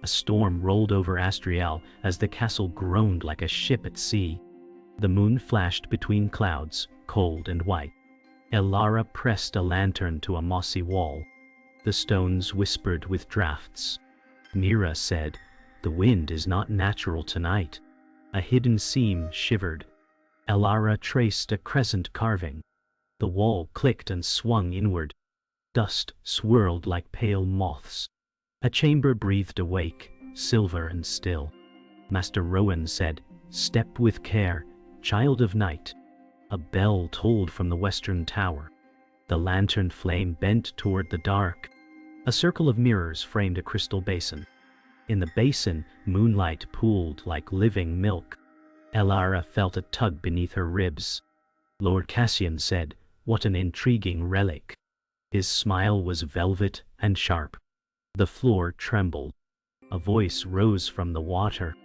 A storm rolled over Astriel as the castle groaned like a ship at sea. The moon flashed between clouds, cold and white. Elara pressed a lantern to a mossy wall. The stones whispered with draughts. Mira said, "The wind is not natural tonight." A hidden seam shivered. Elara traced a crescent carving. The wall clicked and swung inward. Dust swirled like pale moths. A chamber breathed awake, silver and still. Master Rowan said, "Step with care, child of night." A bell tolled from the western tower. The lantern flame bent toward the dark. A circle of mirrors framed a crystal basin. In the basin, moonlight pooled like living milk. Elara felt a tug beneath her ribs. Lord Cassian said, "What an intriguing relic." His smile was velvet and sharp. The floor trembled. A voice rose from the water.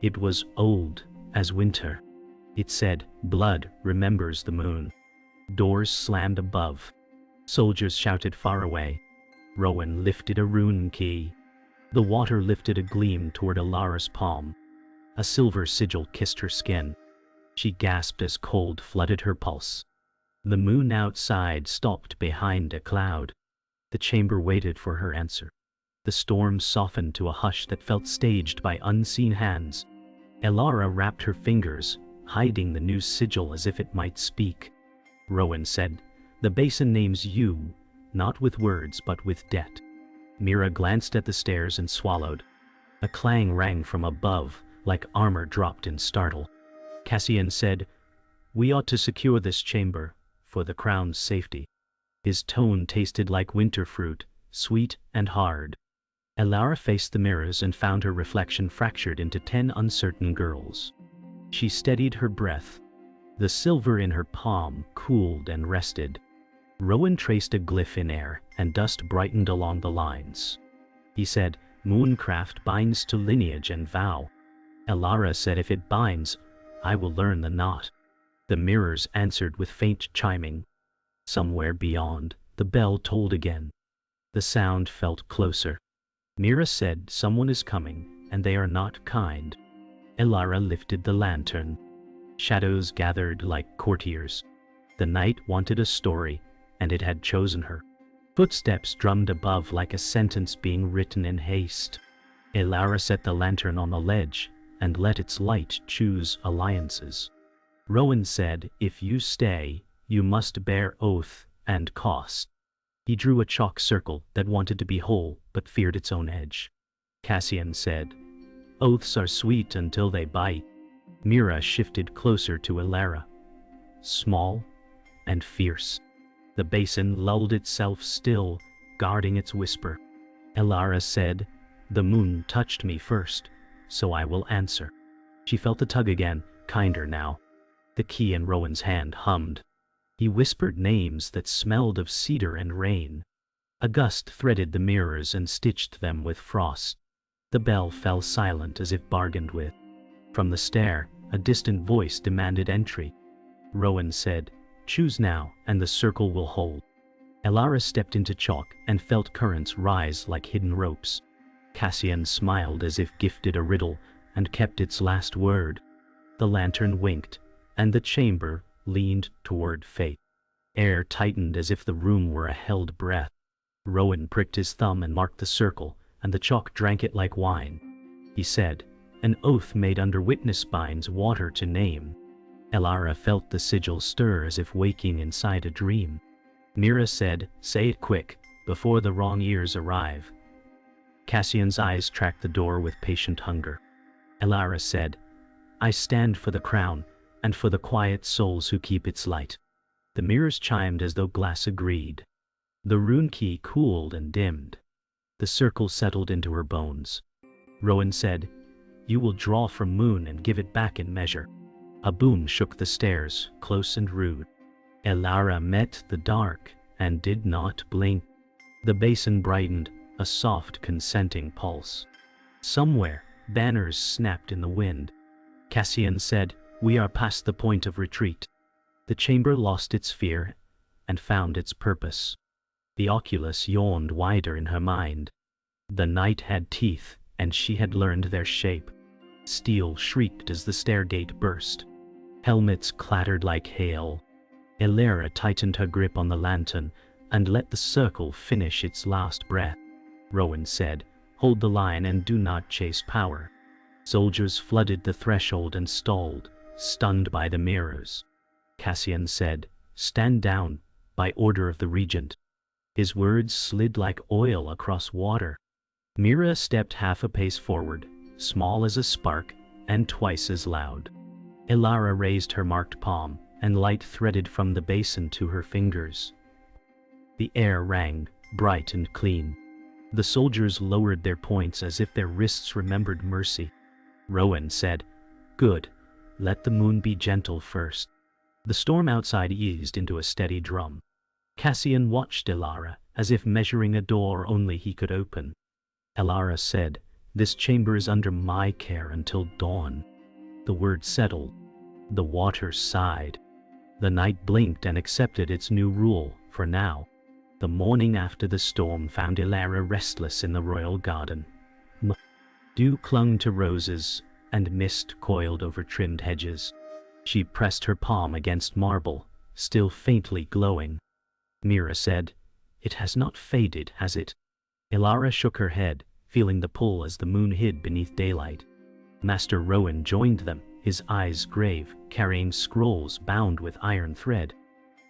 It was old as winter. It said, "Blood remembers the moon." Doors slammed above. Soldiers shouted far away. Rowan lifted a rune key. The water lifted a gleam toward Elara's palm. A silver sigil kissed her skin. She gasped as cold flooded her pulse. The moon outside stopped behind a cloud. The chamber waited for her answer. The storm softened to a hush that felt staged by unseen hands. Elara wrapped her fingers, hiding the new sigil as if it might speak. Rowan said, "The basin names you, not with words but with debt." Mira glanced at the stairs and swallowed. A clang rang from above, like armor dropped in startle. Cassian said, "We ought to secure this chamber, for the crown's safety." His tone tasted like winter fruit, sweet and hard. Elara faced the mirrors and found her reflection fractured into 10 uncertain girls. She steadied her breath. The silver in her palm cooled and rested. Rowan traced a glyph in air, and dust brightened along the lines. He said, "Mooncraft binds to lineage and vow." Elara said, "If it binds, I will learn the knot." The mirrors answered with faint chiming. Somewhere beyond, the bell tolled again. The sound felt closer. Mira said, "Someone is coming, and they are not kind." Elara lifted the lantern. Shadows gathered like courtiers. The night wanted a story, and it had chosen her. Footsteps drummed above like a sentence being written in haste. Elara set the lantern on a ledge and let its light choose alliances. Rowan said, "If you stay, you must bear oath and cost." He drew a chalk circle that wanted to be whole but feared its own edge. Cassian said, "Oaths are sweet until they bite." Mira shifted closer to Elara, small and fierce. The basin lulled itself still, guarding its whisper. Elara said, "The moon touched me first, so I will answer." She felt the tug again, kinder now. The key in Rowan's hand hummed. He whispered names that smelled of cedar and rain. A gust threaded the mirrors and stitched them with frost. The bell fell silent as if bargained with. From the stair, a distant voice demanded entry. Rowan said, "Choose now, and the circle will hold." Elara stepped into chalk and felt currents rise like hidden ropes. Cassian smiled as if gifted a riddle and kept its last word. The lantern winked, and the chamber leaned toward fate. Air tightened as if the room were a held breath. Rowan pricked his thumb and marked the circle, and the chalk drank it like wine. He said, "An oath made under witness binds water to name." Elara felt the sigil stir as if waking inside a dream. Mira said, "Say it quick, before the wrong ears arrive." Cassian's eyes tracked the door with patient hunger. Elara said, "I stand for the crown, and for the quiet souls who keep its light." The mirrors chimed as though glass agreed. The rune key cooled and dimmed. The circle settled into her bones. Rowan said, "You will draw from moon and give it back in measure." A boom shook the stairs, close and rude. Elara met the dark and did not blink. The basin brightened, a soft consenting pulse. Somewhere, banners snapped in the wind. Cassian said, "We are past the point of retreat." The chamber lost its fear and found its purpose. The oculus yawned wider in her mind. The night had teeth, and she had learned their shape. Steel shrieked as the stairgate burst. Helmets clattered like hail. Elara tightened her grip on the lantern and let the circle finish its last breath. Rowan said, "Hold the line and do not chase power." Soldiers flooded the threshold and stalled, stunned by the mirrors. Cassian said, "Stand down, by order of the regent." His words slid like oil across water. Mira stepped half a pace forward, small as a spark and twice as loud. Elara raised her marked palm, and light threaded from the basin to her fingers. The air rang, bright and clean. The soldiers lowered their points as if their wrists remembered mercy. Rowan said, "Good. Let the moon be gentle first." The storm outside eased into a steady drum. Cassian watched Elara, as if measuring a door only he could open. Elara said, "This chamber is under my care until dawn." The word settled. The water sighed. The night blinked and accepted its new rule, for now. The morning after the storm found Elara restless in the royal garden. Dew clung to roses, and mist coiled over trimmed hedges. She pressed her palm against marble, still faintly glowing. Mira said, "It has not faded, has it?" Elara shook her head, feeling the pull as the moon hid beneath daylight. Master Rowan joined them, his eyes grave, carrying scrolls bound with iron thread.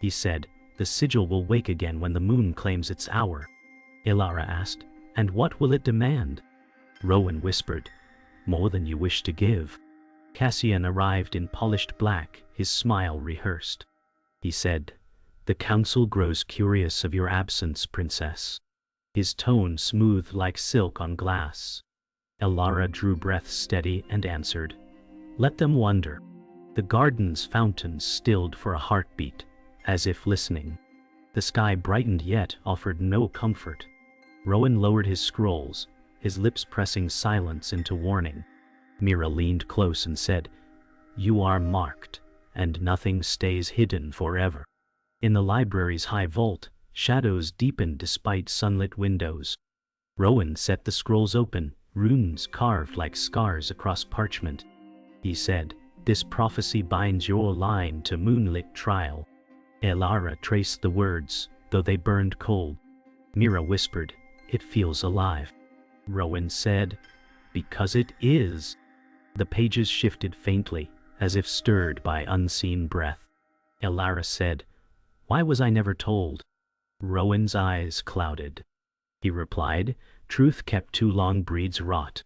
He said, "The sigil will wake again when the moon claims its hour." Elara asked, "And what will it demand?" Rowan whispered, "More than you wish to give." Cassian arrived in polished black, his smile rehearsed. He said, "The council grows curious of your absence, princess." His tone smooth like silk on glass. Elara drew breath steady and answered, "Let them wonder." The garden's fountains stilled for a heartbeat, as if listening. The sky brightened yet offered no comfort. Rowan lowered his scrolls, his lips pressing silence into warning. Mira leaned close and said, "You are marked, and nothing stays hidden forever." In the library's high vault, shadows deepened despite sunlit windows. Rowan set the scrolls open, runes carved like scars across parchment. He said, "This prophecy binds your line to moonlit trial." Elara traced the words, though they burned cold. Mira whispered, "It feels alive." Rowan said, "Because it is." The pages shifted faintly, as if stirred by unseen breath. Elara said, "Why was I never told?" Rowan's eyes clouded. He replied, "Truth kept too long breeds rot."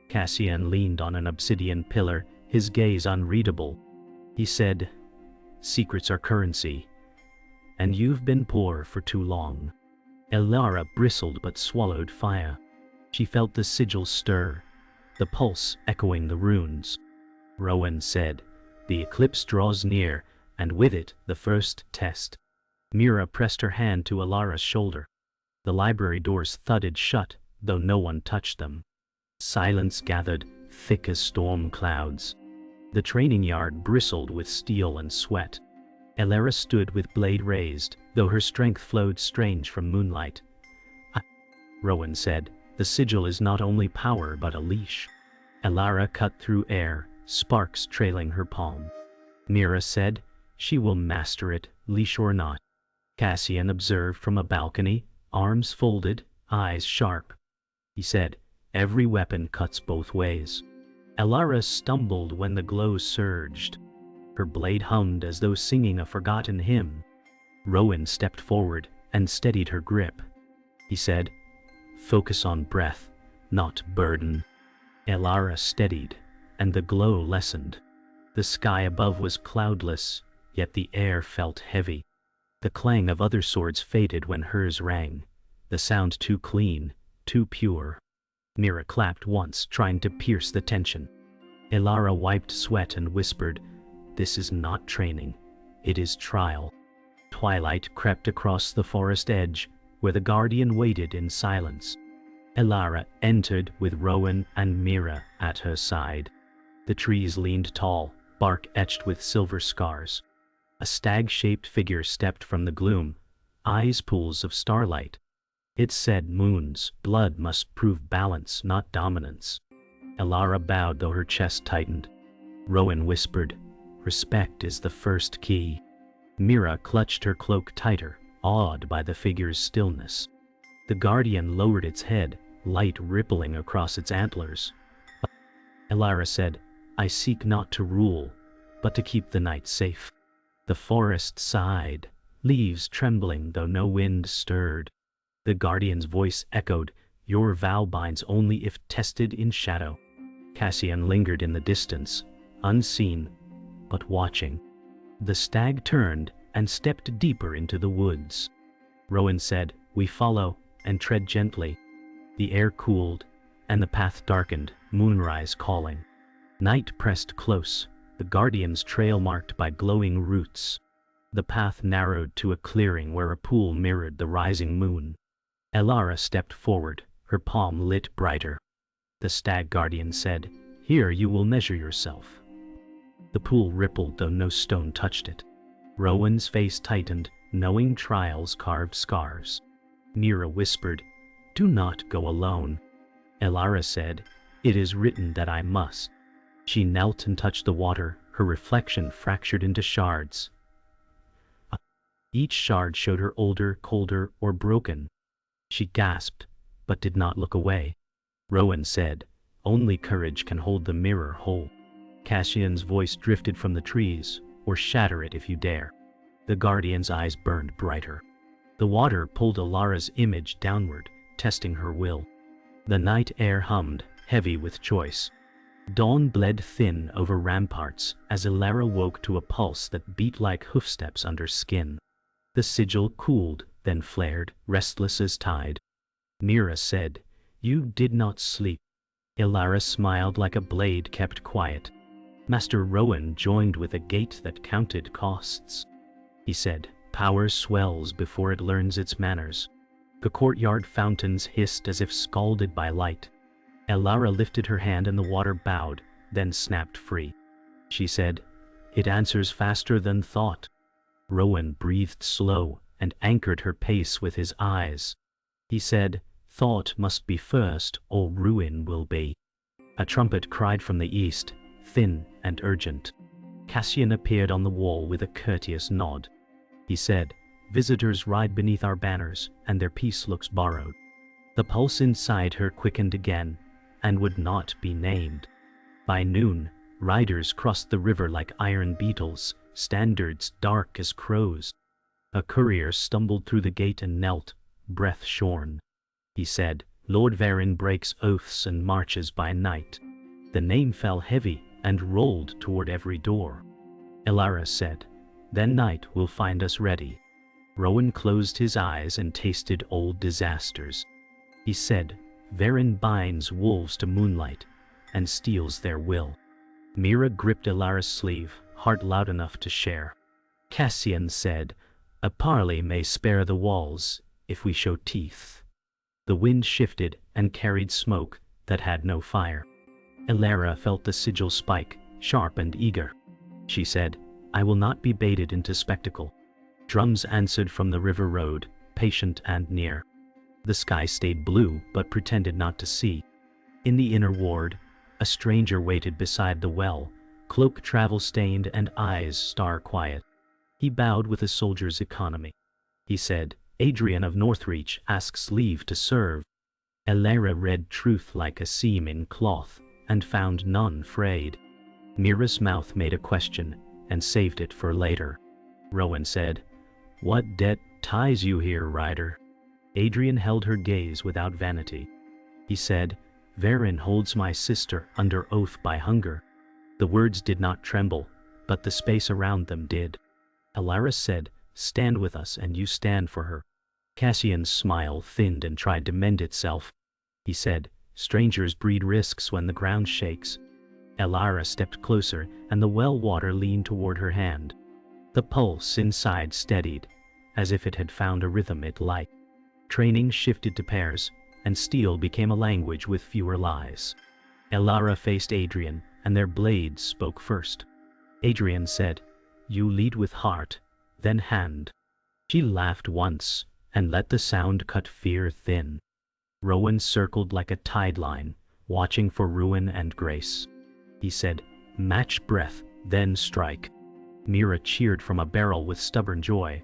Cassian leaned on an obsidian pillar, his gaze unreadable. He said, "Secrets are currency, and you've been poor for too long." Elara bristled but swallowed fire. She felt the sigil stir, the pulse echoing the runes. Rowan said, "The eclipse draws near, and with it the first test." Mira pressed her hand to Elara's shoulder. The library doors thudded shut, though no one touched them. Silence gathered, thick as storm clouds. The training yard bristled with steel and sweat. Elara stood with blade raised, though her strength flowed strange from moonlight. Rowan said, "The sigil is not only power but a leash." Elara cut through air, sparks trailing her palm. Mira said, "She will master it, leash or not." Cassian observed from a balcony, arms folded, eyes sharp. He said, "Every weapon cuts both ways." Elara stumbled when the glow surged. Her blade hummed as though singing a forgotten hymn. Rowan stepped forward and steadied her grip. He said, "Focus on breath, not burden." Elara steadied, and the glow lessened. The sky above was cloudless, yet the air felt heavy. The clang of other swords faded when hers rang, the sound too clean, too pure. Mira clapped once, trying to pierce the tension. Elara wiped sweat and whispered, "This is not training, it is trial." Twilight crept across the forest edge, where the guardian waited in silence. Elara entered with Rowan and Mira at her side. The trees leaned tall, bark etched with silver scars. A stag-shaped figure stepped from the gloom, eyes pools of starlight. It said Moon's blood must prove balance, not dominance. Elara bowed though her chest tightened. Rowan whispered, "Respect is the first key." Mira clutched her cloak tighter, awed by the figure's stillness. The guardian lowered its head, light rippling across its antlers. Elara said, "I seek not to rule, but to keep the night safe." The forest sighed, leaves trembling though no wind stirred. The guardian's voice echoed, "Your vow binds only if tested in shadow." Cassian lingered in the distance, unseen, but watching. The stag turned and stepped deeper into the woods. Rowan said, "We follow, and tread gently." The air cooled, and the path darkened, moonrise calling. Night pressed close, the guardian's trail marked by glowing roots. The path narrowed to a clearing where a pool mirrored the rising moon. Elara stepped forward, her palm lit brighter. The stag guardian said, "Here you will measure yourself." The pool rippled though no stone touched it. Rowan's face tightened, knowing trials carved scars. Mira whispered, "Do not go alone." Elara said, "It is written that I must." She knelt and touched the water, her reflection fractured into shards. Each shard showed her older, colder, or broken. She gasped, but did not look away. Rowan said, "Only courage can hold the mirror whole." Cassian's voice drifted from the trees, "Or shatter it if you dare." The guardian's eyes burned brighter. The water pulled Elara's image downward, testing her will. The night air hummed, heavy with choice. Dawn bled thin over ramparts as Elara woke to a pulse that beat like hoofsteps under skin. The sigil cooled, then flared, restless as tide. Mira said, "You did not sleep." Elara smiled like a blade kept quiet. Master Rowan joined with a gait that counted costs. He said, "Power swells before it learns its manners." The courtyard fountains hissed as if scalded by light. Elara lifted her hand and the water bowed, then snapped free. She said, "It answers faster than thought." Rowan breathed slow and anchored her pace with his eyes. He said, "Thought must be first, or ruin will be." A trumpet cried from the east, thin and urgent. Cassian appeared on the wall with a courteous nod. He said, "Visitors ride beneath our banners, and their peace looks borrowed." The pulse inside her quickened again, and would not be named. By noon, riders crossed the river like iron beetles, standards dark as crows. A courier stumbled through the gate and knelt, breath shorn. He said, "Lord Varin breaks oaths and marches by night." The name fell heavy and rolled toward every door. Elara said, "Then night will find us ready." Rowan closed his eyes and tasted old disasters. He said, "Varin binds wolves to moonlight and steals their will." Mira gripped Elara's sleeve, heart loud enough to share. Cassian said, "A parley may spare the walls if we show teeth." The wind shifted and carried smoke that had no fire. Elara felt the sigil spike, sharp and eager. She said, "I will not be baited into spectacle." Drums answered from the river road, patient and near. The sky stayed blue but pretended not to see. In the inner ward, a stranger waited beside the well, cloak travel-stained and eyes star-quiet. He bowed with a soldier's economy. He said, "Adrian of Northreach asks leave to serve." Elara read truth like a seam in cloth, and found none frayed. Mira's mouth made a question, and saved it for later. Rowan said, "What debt ties you here, rider?" Adrian held her gaze without vanity. He said, "Varin holds my sister under oath by hunger." The words did not tremble, but the space around them did. Elara said, "Stand with us and you stand for her." Cassian's smile thinned and tried to mend itself. He said, "Strangers breed risks when the ground shakes." Elara stepped closer and the well water leaned toward her hand. The pulse inside steadied, as if it had found a rhythm it liked. Training shifted to pairs, and steel became a language with fewer lies. Elara faced Adrian, and their blades spoke first. Adrian said, "You lead with heart, then hand." She laughed once, and let the sound cut fear thin. Rowan circled like a tide line, watching for ruin and grace. He said, "Match breath, then strike." Mira cheered from a barrel with stubborn joy.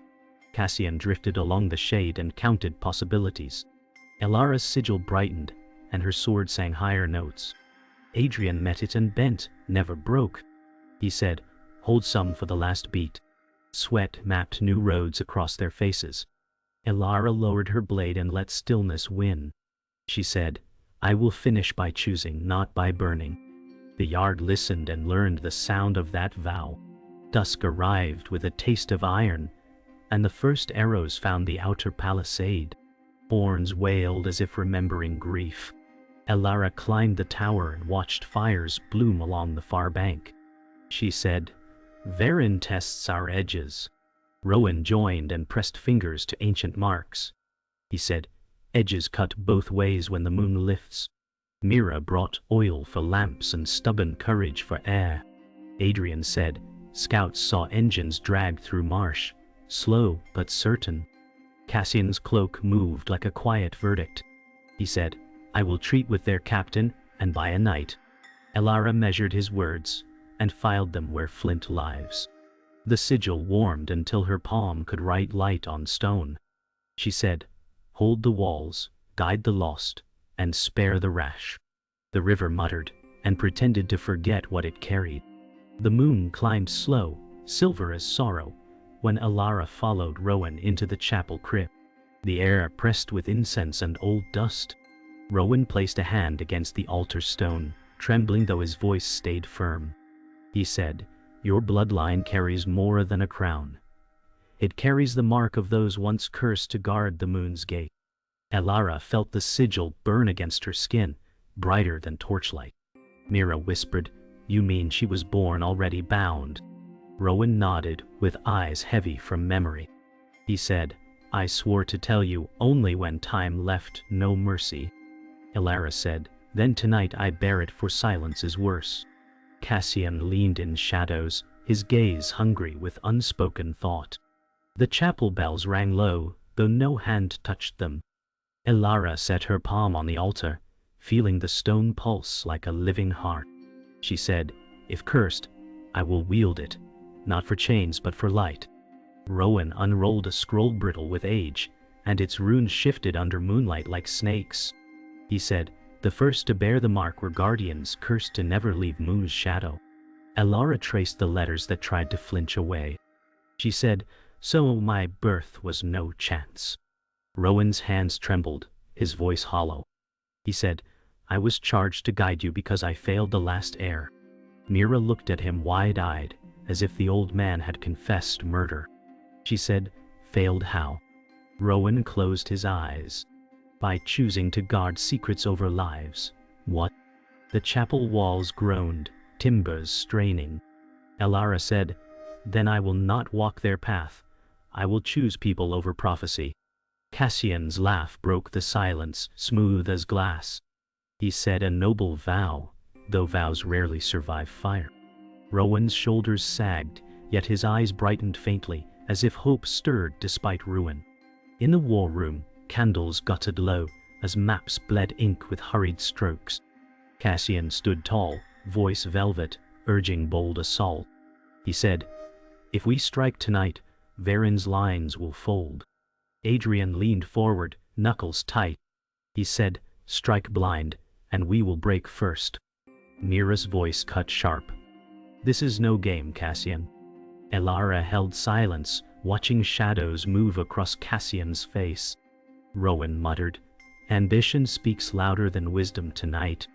Cassian drifted along the shade and counted possibilities. Elara's sigil brightened, and her sword sang higher notes. Adrian met it and bent, never broke. He said, "Hold some for the last beat." Sweat mapped new roads across their faces. Elara lowered her blade and let stillness win. She said, "I will finish by choosing, not by burning." The yard listened and learned the sound of that vow. Dusk arrived with a taste of iron, and the first arrows found the outer palisade. Horns wailed as if remembering grief. Elara climbed the tower and watched fires bloom along the far bank. She said, "Varen tests our edges." Rowan joined and pressed fingers to ancient marks. He said, "Edges cut both ways when the moon lifts." Mira brought oil for lamps and stubborn courage for air. Adrian said, "Scouts saw engines drag through marsh, slow but certain." Cassian's cloak moved like a quiet verdict. He said, "I will treat with their captain, and by a night." Elara measured his words, and filed them where flint lives. The sigil warmed until her palm could write light on stone. She said, "Hold the walls, guide the lost, and spare the rash." The river muttered, and pretended to forget what it carried. The moon climbed slow, silver as sorrow, when Elara followed Rowan into the chapel crypt. The air pressed with incense and old dust. Rowan placed a hand against the altar stone, trembling though his voice stayed firm. He said, "Your bloodline carries more than a crown. It carries the mark of those once cursed to guard the moon's gate." Elara felt the sigil burn against her skin, brighter than torchlight. Mira whispered, "You mean she was born already bound?" Rowan nodded, with eyes heavy from memory. He said, "I swore to tell you only when time left no mercy." Elara said, "Then tonight I bear it, for silence is worse." Cassian leaned in shadows, his gaze hungry with unspoken thought. The chapel bells rang low, though no hand touched them. Elara set her palm on the altar, feeling the stone pulse like a living heart. She said, "If cursed, I will wield it, not for chains but for light." Rowan unrolled a scroll brittle with age, and its runes shifted under moonlight like snakes. He said, "The first to bear the mark were guardians cursed to never leave Moon's shadow." Elara traced the letters that tried to flinch away. She said, "So my birth was no chance." Rowan's hands trembled, his voice hollow. He said, "I was charged to guide you because I failed the last heir." Mira looked at him wide-eyed, as if the old man had confessed murder. She said, "Failed how?" Rowan closed his eyes. "By choosing to guard secrets over lives." "What?" The chapel walls groaned, timbers straining. Elara said, "Then I will not walk their path. I will choose people over prophecy." Cassian's laugh broke the silence, smooth as glass. He said, "A noble vow, though vows rarely survive fire." Rowan's shoulders sagged, yet his eyes brightened faintly, as if hope stirred despite ruin. In the war room, candles guttered low, as maps bled ink with hurried strokes. Cassian stood tall, voice velvet, urging bold assault. He said, "If we strike tonight, Varen's lines will fold." Adrian leaned forward, knuckles tight. He said, "Strike blind, and we will break first." Mira's voice cut sharp. "This is no game, Cassian." Elara held silence, watching shadows move across Cassian's face. Rowan muttered, "Ambition speaks louder than wisdom tonight."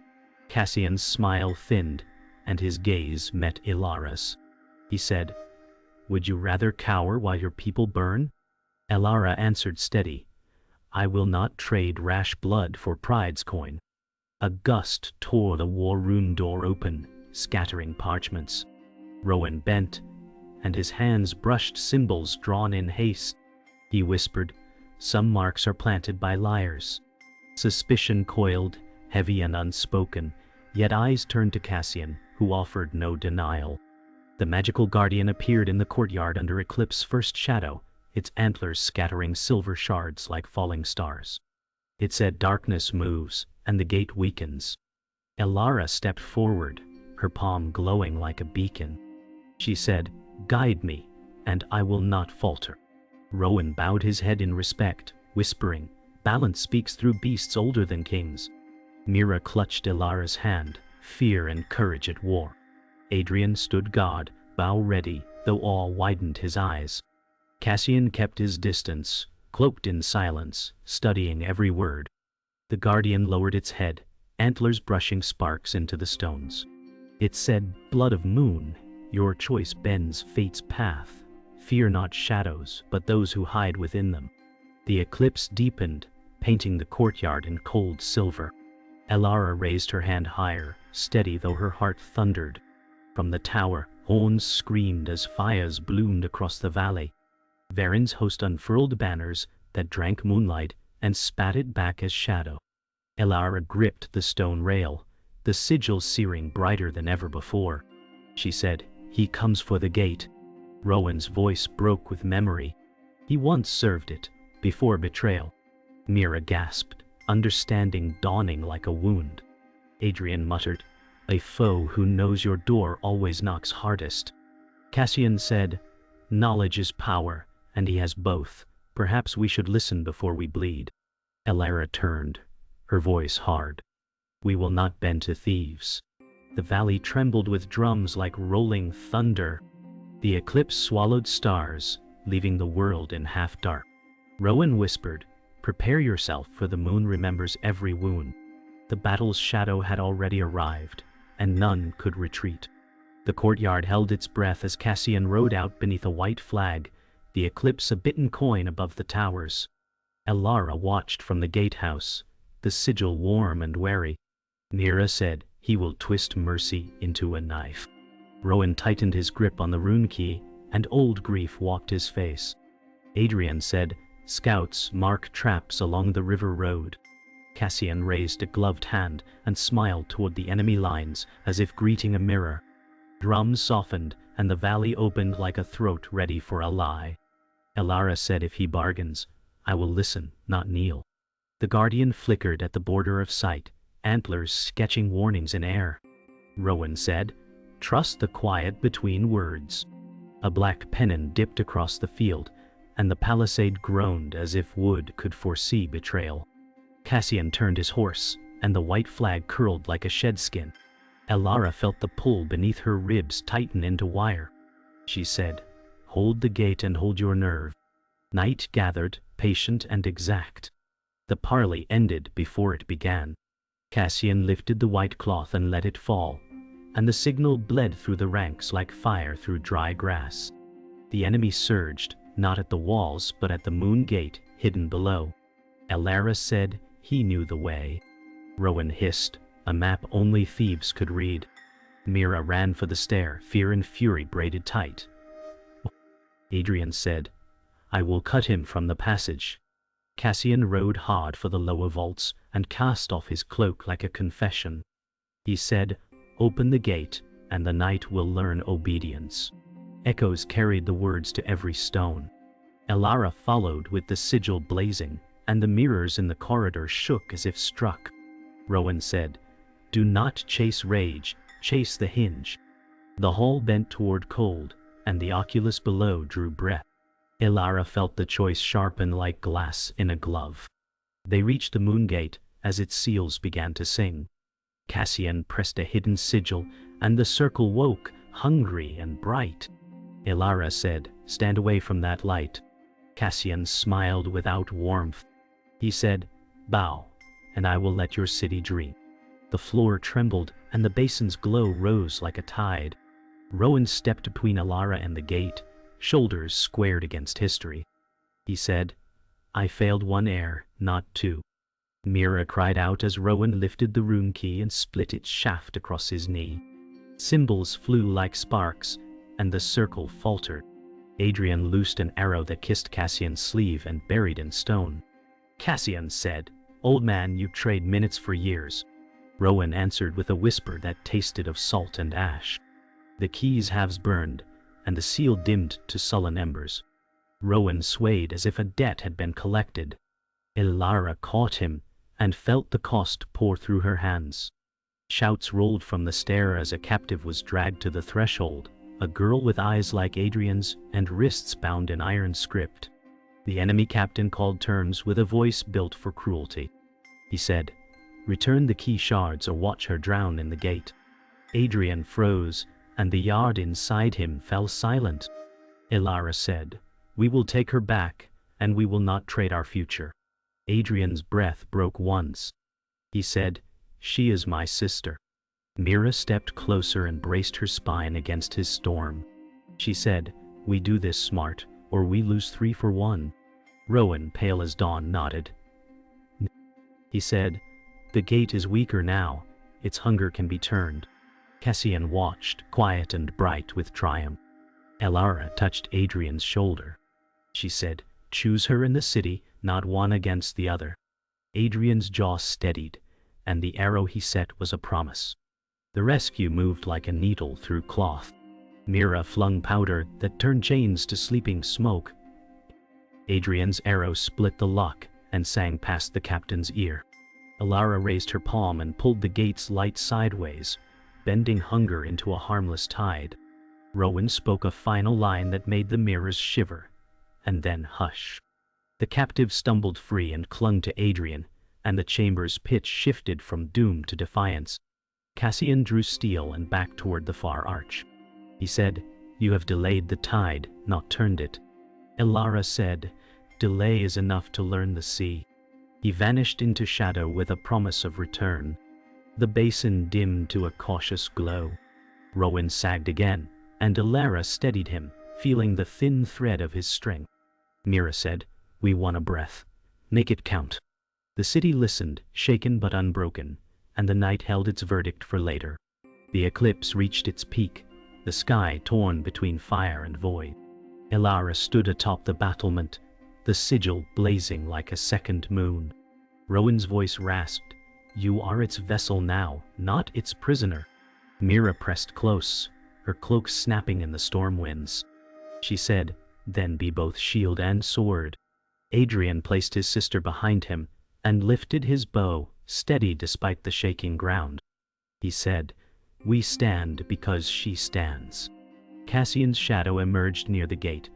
Cassian's smile thinned, and his gaze met Elara's. He said, "Would you rather cower while your people burn?" Elara answered steady, "I will not trade rash blood for pride's coin." A gust tore the war room door open, scattering parchments. Rowan bent, and his hands brushed symbols drawn in haste. He whispered, "Some marks are planted by liars." Suspicion coiled, heavy and unspoken, yet eyes turned to Cassian, who offered no denial. The magical guardian appeared in the courtyard under Eclipse's first shadow, its antlers scattering silver shards like falling stars. It said, "Darkness moves, and the gate weakens." Elara stepped forward, her palm glowing like a beacon. She said, "Guide me, and I will not falter." Rowan bowed his head in respect, whispering, "Balance speaks through beasts older than kings." Mira clutched Elara's hand, fear and courage at war. Adrian stood guard, bow ready, though awe widened his eyes. Cassian kept his distance, cloaked in silence, studying every word. The guardian lowered its head, antlers brushing sparks into the stones. It said, "Blood of moon, your choice bends fate's path. Fear not shadows, but those who hide within them." The eclipse deepened, painting the courtyard in cold silver. Elara raised her hand higher, steady though her heart thundered. From the tower, horns screamed as fires bloomed across the valley. Varen's host unfurled banners that drank moonlight and spat it back as shadow. Elara gripped the stone rail, the sigil searing brighter than ever before. She said, "He comes for the gate." Rowan's voice broke with memory. He once served it, before betrayal. Mira gasped, understanding dawning like a wound. Adrian muttered, "A foe who knows your door always knocks hardest." Cassian said, "Knowledge is power, and he has both. Perhaps we should listen before we bleed." Elara turned, her voice hard. "We will not bend to thieves." The valley trembled with drums like rolling thunder. The eclipse swallowed stars, leaving the world in half dark. Rowan whispered, "Prepare yourself, for the moon remembers every wound." The battle's shadow had already arrived, and none could retreat. The courtyard held its breath as Cassian rode out beneath a white flag, the eclipse a bitten coin above the towers. Elara watched from the gatehouse, the sigil warm and wary. Mira said, "He will twist mercy into a knife." Rowan tightened his grip on the rune key, and old grief walked his face. Adrian said, "Scouts mark traps along the river road." Cassian raised a gloved hand and smiled toward the enemy lines as if greeting a mirror. Drums softened, and the valley opened like a throat ready for a lie. Elara said, "If he bargains, I will listen, not kneel." The guardian flickered at the border of sight, antlers sketching warnings in air. Rowan said, "Trust the quiet between words." A black pennon dipped across the field, and the palisade groaned as if wood could foresee betrayal. Cassian turned his horse, and the white flag curled like a shedskin. Elara felt the pull beneath her ribs tighten into wire. She said, "Hold the gate and hold your nerve." Night gathered, patient and exact. The parley ended before it began. Cassian lifted the white cloth and let it fall, and the signal bled through the ranks like fire through dry grass. The enemy surged, not at the walls but at the moon gate hidden below. Elara said he knew the way. Rowan hissed, a map only thieves could read. Mira ran for the stair, fear and fury braided tight. Adrian said, "I will cut him from the passage." Cassian rode hard for the lower vaults and cast off his cloak like a confession. He said, "Open the gate, and the night will learn obedience." Echoes carried the words to every stone. Elara followed with the sigil blazing, and the mirrors in the corridor shook as if struck. Rowan said, "Do not chase rage, chase the hinge." The hall bent toward cold, and the oculus below drew breath. Elara felt the choice sharpen like glass in a glove. They reached the moon gate as its seals began to sing. Cassian pressed a hidden sigil, and the circle woke, hungry and bright. Elara said, "Stand away from that light." Cassian smiled without warmth. He said, "Bow, and I will let your city dream." The floor trembled, and the basin's glow rose like a tide. Rowan stepped between Elara and the gate, shoulders squared against history. He said, "I failed one heir, not two." Mira cried out as Rowan lifted the rune key and split its shaft across his knee. Symbols flew like sparks, and the circle faltered. Adrian loosed an arrow that kissed Cassian's sleeve and buried in stone. Cassian said, "Old man, you trade minutes for years." Rowan answered with a whisper that tasted of salt and ash. The key's halves burned, and the seal dimmed to sullen embers. Rowan swayed as if a debt had been collected. Elara caught him and felt the cost pour through her hands. Shouts rolled from the stair as a captive was dragged to the threshold, a girl with eyes like Adrian's and wrists bound in iron script. The enemy captain called terms with a voice built for cruelty. He said, "Return the key shards or watch her drown in the gate." Adrian froze, and the yard inside him fell silent. Elara said, "We will take her back, and we will not trade our future." Adrian's breath broke once. He said, "She is my sister." Mira stepped closer and braced her spine against his storm. She said, "We do this smart, or we lose 3 for 1. Rowan, pale as dawn, nodded. He said, "The gate is weaker now. Its hunger can be turned." Cassian watched, quiet and bright with triumph. Elara touched Adrian's shoulder. She said, "Choose her in the city, not one against the other." Adrian's jaw steadied, and the arrow he set was a promise. The rescue moved like a needle through cloth. Mira flung powder that turned chains to sleeping smoke. Adrian's arrow split the lock and sang past the captain's ear. Elara raised her palm and pulled the gate's light sideways, bending hunger into a harmless tide. Rowan spoke a final line that made the mirrors shiver, and then hush. The captive stumbled free and clung to Adrian, and the chamber's pitch shifted from doom to defiance. Cassian drew steel and backed toward the far arch. He said, "You have delayed the tide, not turned it." Elara said, "Delay is enough to learn the sea." He vanished into shadow with a promise of return. The basin dimmed to a cautious glow. Rowan sagged again, and Elara steadied him, feeling the thin thread of his strength. Mira said, "We want a breath. Make it count." The city listened, shaken but unbroken, and the night held its verdict for later. The eclipse reached its peak, the sky torn between fire and void. Elara stood atop the battlement, the sigil blazing like a second moon. Rowan's voice rasped, "You are its vessel now, not its prisoner." Mira pressed close, her cloak snapping in the storm winds. She said, "Then be both shield and sword." Adrian placed his sister behind him and lifted his bow, steady despite the shaking ground. He said, "We stand because she stands." Cassian's shadow emerged near the gate.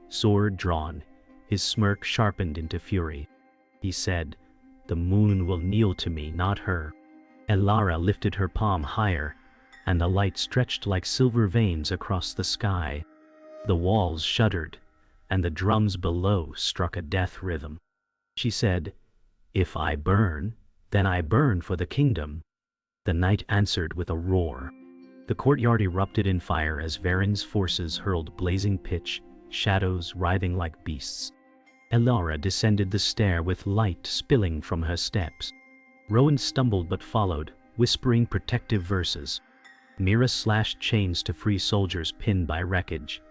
Sword drawn, his smirk sharpened into fury. He said, "The moon will kneel to me, not her." Elara lifted her palm higher, and the light stretched like silver veins across the sky. The walls shuddered, and the drums below struck a death rhythm. She said, "If I burn, then I burn for the kingdom." The night answered with a roar. The courtyard erupted in fire as Varen's forces hurled blazing pitch, shadows writhing like beasts. Elara descended the stair with light spilling from her steps. Rowan stumbled but followed, whispering protective verses. Mira slashed chains to free soldiers pinned by wreckage.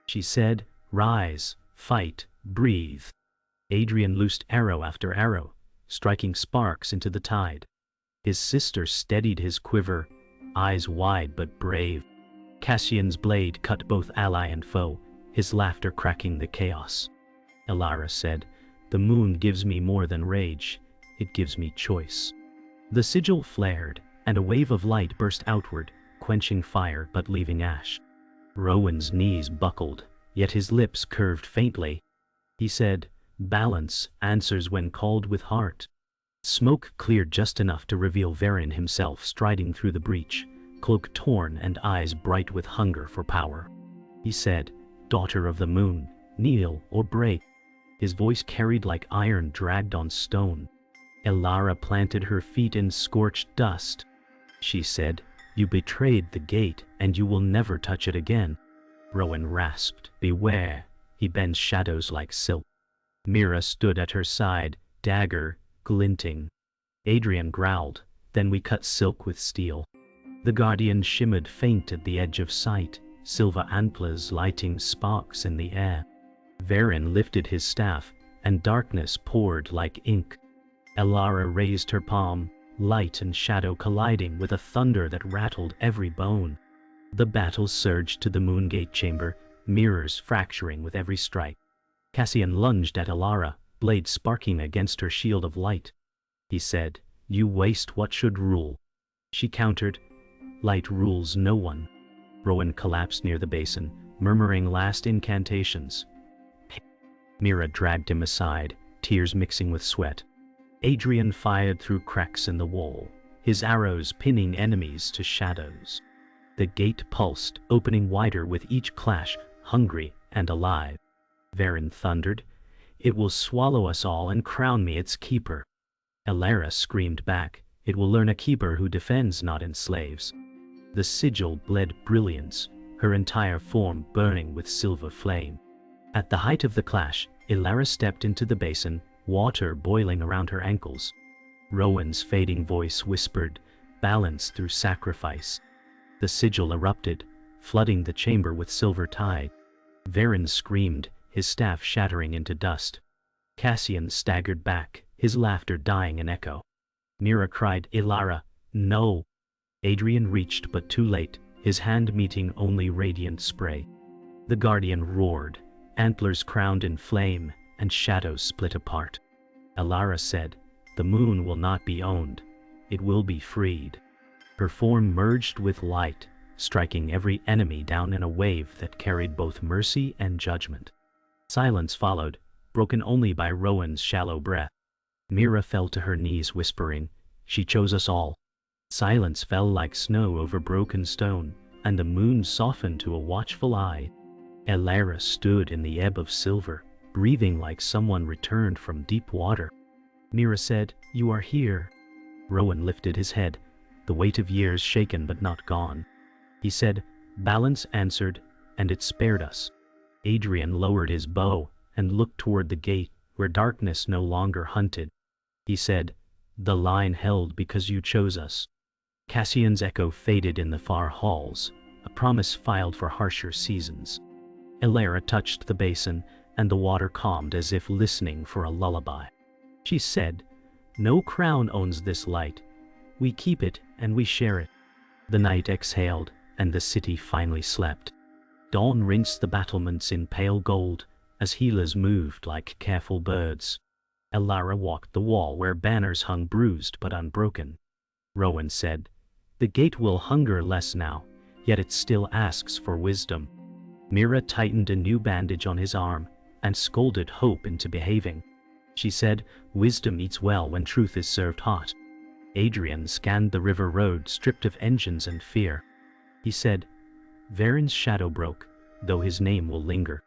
She said, "Rise, fight, breathe." Adrian loosed arrow after arrow, striking sparks into the tide. His sister steadied his quiver, eyes wide but brave. Cassian's blade cut both ally and foe, his laughter cracking the chaos. Elara said, "The moon gives me more than rage, it gives me choice." The sigil flared, and a wave of light burst outward, quenching fire but leaving ash. Rowan's knees buckled, yet his lips curved faintly. He said, "Balance answers when called with heart." Smoke cleared just enough to reveal Varen himself striding through the breach, cloak torn and eyes bright with hunger for power. He said, "Daughter of the moon, kneel or break." His voice carried like iron dragged on stone. Elara planted her feet in scorched dust. She said, "You betrayed the gate, and you will never touch it again." Rowan rasped, "Beware." He bends shadows like silk. Mira stood at her side, dagger glinting. Adrian growled, "Then we cut silk with steel." The guardian shimmered faint at the edge of sight, silver antlers lighting sparks in the air. Varen lifted his staff, and darkness poured like ink. Elara raised her palm, light and shadow colliding with a thunder that rattled every bone. The battle surged to the Moongate chamber, mirrors fracturing with every strike. Cassian lunged at Elara, blade sparking against her shield of light. He said, "You waste what should rule." She countered, "Light rules no one." Rowan collapsed near the basin, murmuring last incantations. Mira dragged him aside, tears mixing with sweat. Adrian fired through cracks in the wall, his arrows pinning enemies to shadows. The gate pulsed, opening wider with each clash, hungry and alive. Varen thundered, "It will swallow us all and crown me its keeper." Elara screamed back, "It will learn a keeper who defends, not enslaves." The sigil bled brilliance, her entire form burning with silver flame. At the height of the clash, Elara stepped into the basin, water boiling around her ankles. Rowan's fading voice whispered, "Balance through sacrifice." The sigil erupted, flooding the chamber with silver tide. Varen screamed, his staff shattering into dust. Cassian staggered back, his laughter dying in echo. Mira cried, "Elara, no!" Adrian reached but too late, his hand meeting only radiant spray. The Guardian roared, antlers crowned in flame, and shadows split apart. Elara said, "The moon will not be owned. It will be freed." Her form merged with light, striking every enemy down in a wave that carried both mercy and judgment. Silence followed, broken only by Rowan's shallow breath. Mira fell to her knees whispering, "She chose us all." Silence fell like snow over broken stone, and the moon softened to a watchful eye. Elara stood in the ebb of silver, breathing like someone returned from deep water. Mira said, "You are here." Rowan lifted his head, the weight of years shaken but not gone. He said, "Balance answered, and it spared us." Adrian lowered his bow and looked toward the gate where darkness no longer hunted. He said, "The line held because you chose us." Cassian's echo faded in the far halls, a promise filed for harsher seasons. Elara touched the basin, and the water calmed as if listening for a lullaby. She said, "No crown owns this light. We keep it and we share it." The night exhaled, and the city finally slept. Dawn rinsed the battlements in pale gold, as healers moved like careful birds. Elara walked the wall where banners hung bruised but unbroken. Rowan said, "The gate will hunger less now, yet it still asks for wisdom." Mira tightened a new bandage on his arm and scolded hope into behaving. She said, "Wisdom eats well when truth is served hot." Adrian scanned the river road stripped of engines and fear. He said, "Varen's shadow broke, though his name will linger."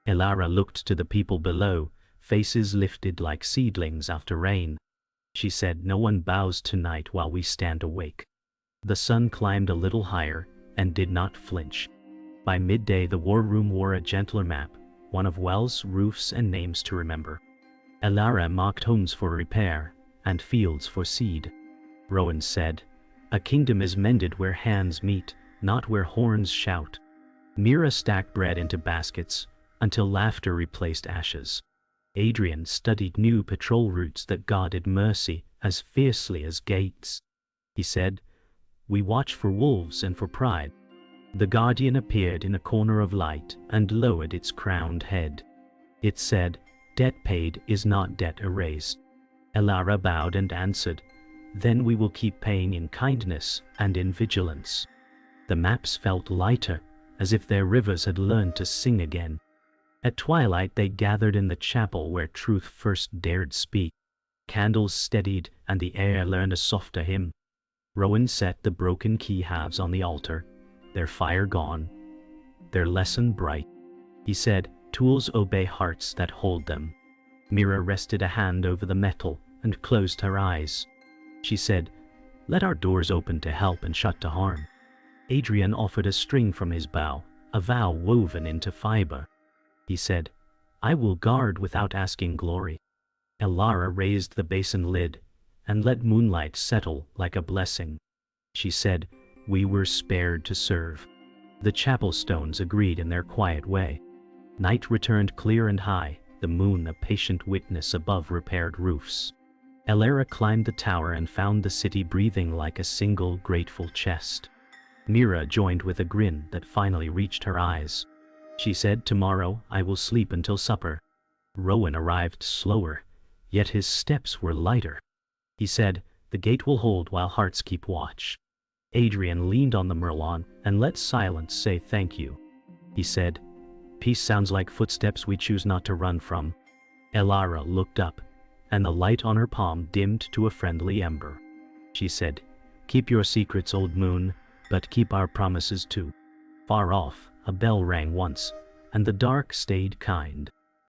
Elara looked to the people below, faces lifted like seedlings after rain. She said, "No one bows tonight while we stand awake." The sun climbed a little higher and did not flinch. By midday the war room wore a gentler map, one of wells, roofs, and names to remember. Elara marked homes for repair and fields for seed. Rowan said, "A kingdom is mended where hands meet, not where horns shout." Mira stacked bread into baskets until laughter replaced ashes. Adrian studied new patrol routes that guarded mercy as fiercely as gates. He said, "We watch for wolves and for pride." The Guardian appeared in a corner of light and lowered its crowned head. It said, "Debt paid is not debt erased." Elara bowed and answered, "Then we will keep paying in kindness and in vigilance." The maps felt lighter, as if their rivers had learned to sing again. At twilight they gathered in the chapel where truth first dared speak. Candles steadied and the air learned a softer hymn. Rowan set the broken key halves on the altar, their fire gone, their lesson bright. He said, "Tools obey hearts that hold them." Mira rested a hand over the metal and closed her eyes. She said, "Let our doors open to help and shut to harm." Adrian offered a string from his bow, a vow woven into fiber. He said, "I will guard without asking glory." Elara raised the basin lid and let moonlight settle like a blessing. She said, "We were spared to serve." The chapel stones agreed in their quiet way. Night returned clear and high, the moon a patient witness above repaired roofs. Elara climbed the tower and found the city breathing like a single grateful chest. Mira joined with a grin that finally reached her eyes. She said, "Tomorrow I will sleep until supper." Rowan arrived slower, yet his steps were lighter. He said, "The gate will hold while hearts keep watch." Adrian leaned on the merlon and let silence say thank you. He said, "Peace sounds like footsteps we choose not to run from." Elara looked up, and the light on her palm dimmed to a friendly ember. She said, "Keep your secrets, old moon, but keep our promises too." Far off, a bell rang once, and the dark stayed kind.